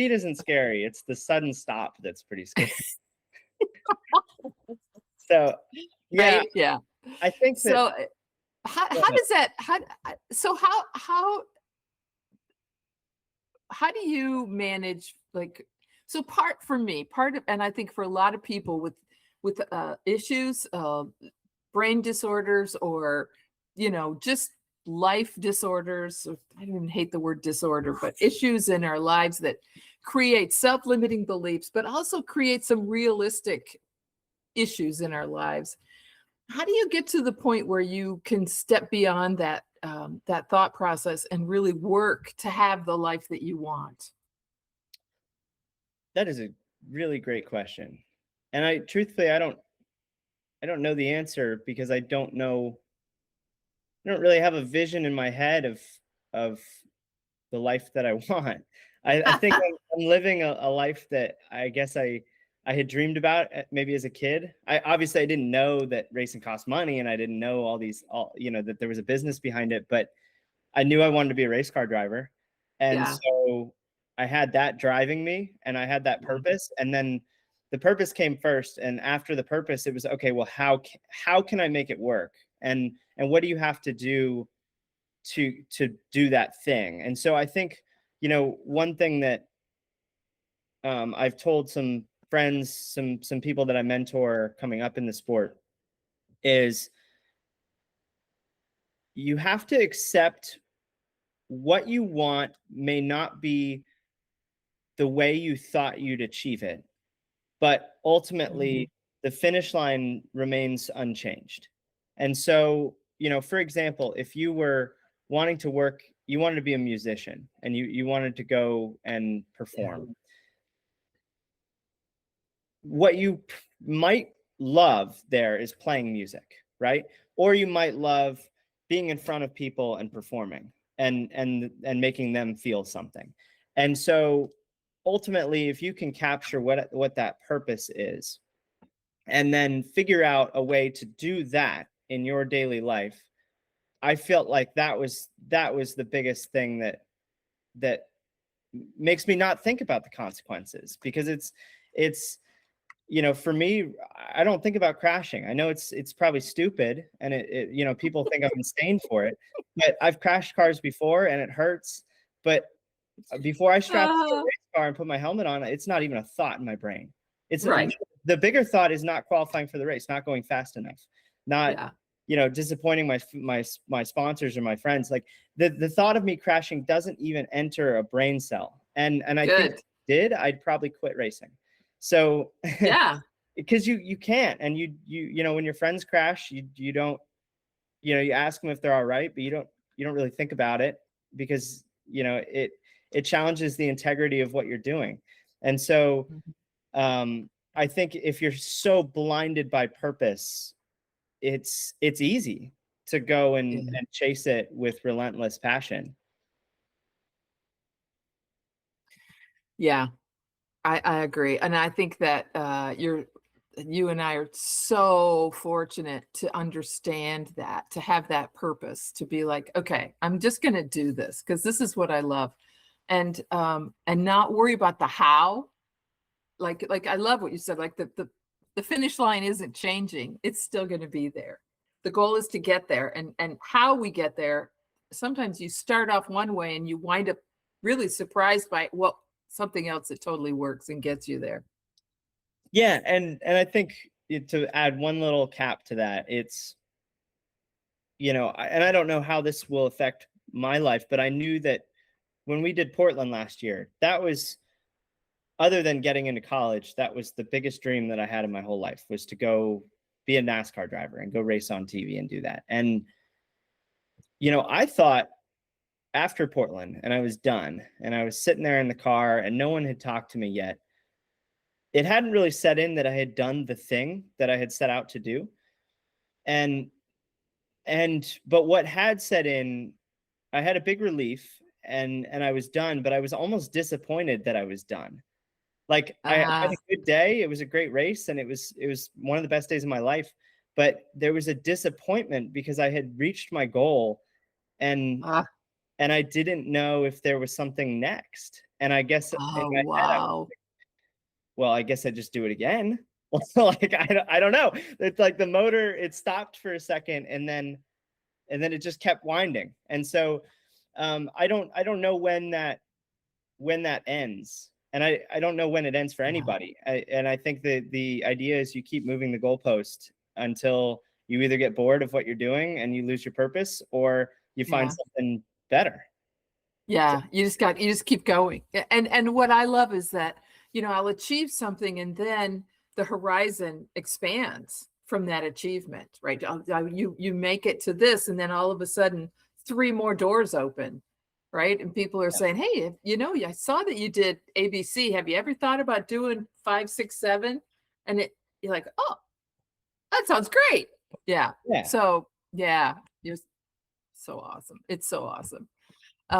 speed isn't scary. It's the sudden stop that's pretty scary. So, yeah, Right? Yeah. I think that. So how does that, so how do you manage, like, so part of, and I think for a lot of people with issues, brain disorders, or, just life disorders, or I don't even hate the word disorder, but issues in our lives that create self-limiting beliefs, but also create some realistic issues in our lives. How do you get to the point where you can step beyond that, that thought process and really work to have the life that you want? That is a really great question. And truthfully, I don't know the answer, because I don't really have a vision in my head of the life that I want. I think I'm living a life that I guess I had dreamed about maybe as a kid. I didn't know that racing cost money, and I didn't know that there was a business behind it, but I knew I wanted to be a race car driver. And Yeah. so I had that driving me, and I had that purpose. And then the purpose came first. And after the purpose, it was, okay, well, how can I make it work? And what do you have to do to do that thing? And so I think, one thing that I've told some friends, some people that I mentor coming up in the sport, is you have to accept what you want may not be the way you thought you'd achieve it, but ultimately the finish line remains unchanged. And so, for example, if you were wanting to work, you wanted to be a musician, and you wanted to go and perform. What you might love there is playing music, right? Or you might love being in front of people and performing and making them feel something. And so ultimately, if you can capture what that purpose is, and then figure out a way to do that in your daily life, I felt like that was the biggest thing that makes me not think about the consequences, because it's for me, I don't think about crashing. I know it's probably stupid, and it people think I'm insane for it, but I've crashed cars before, and it hurts. But before I strap into a race car and put my helmet on, it's not even a thought in my brain. It's Right. The bigger thought is not qualifying for the race, not going fast enough, not disappointing my sponsors or my friends. Like the thought of me crashing doesn't even enter a brain cell. And I think if it did, I'd probably quit racing. So Yeah. because you can't, and you when your friends crash, you don't, you ask them if they're all right, but you don't really think about it, because it challenges the integrity of what you're doing. And so I think if you're so blinded by purpose, it's easy to go and chase it with relentless passion. Yeah, I agree. And I think that you and I are so fortunate to understand that, to have that purpose, to be like, okay, I'm just going to do this because this is what I love. And not worry about the how. Like I love what you said, like the finish line isn't changing. It's still going to be there. The goal is to get there, and how we get there. Sometimes you start off one way and you wind up really surprised by something else that totally works and gets you there. Yeah, and I think to add one little cap to that, it's and I don't know how this will affect my life, but I knew that when we did Portland last year, that was, other than getting into college, that was the biggest dream that I had in my whole life, was to go be a NASCAR driver and go race on TV and do that. And, I thought after Portland, and I was done, and I was sitting there in the car, and no one had talked to me yet. It hadn't really set in that I had done the thing that I had set out to do. But what had set in, I had a big relief, and I was done, but I was almost disappointed that I was done. Like I had a good day. It was a great race, and it was one of the best days of my life. But there was a disappointment because I had reached my goal, and I didn't know if there was something next. And I guess in Oh, my head, wow. well, I guess I just do it again. Like, I don't know. It's like the motor, it stopped for a second, and then it just kept winding. And so I don't know when that ends. And I don't know when it ends for Yeah. anybody. And I think that the idea is you keep moving the goalpost until you either get bored of what you're doing and you lose your purpose, or you find Yeah. something better. Yeah, you just keep going. And what I love is that, I'll achieve something and then the horizon expands from that achievement, right? You make it to this, and then all of a sudden 3 more doors open, right? And people are Yeah. saying, "Hey, I saw that you did ABC. Have you ever thought about doing 5, 6, 7?" And you're like, "Oh, that sounds great." Yeah. Yeah. So, yeah, you're so awesome. It's so awesome.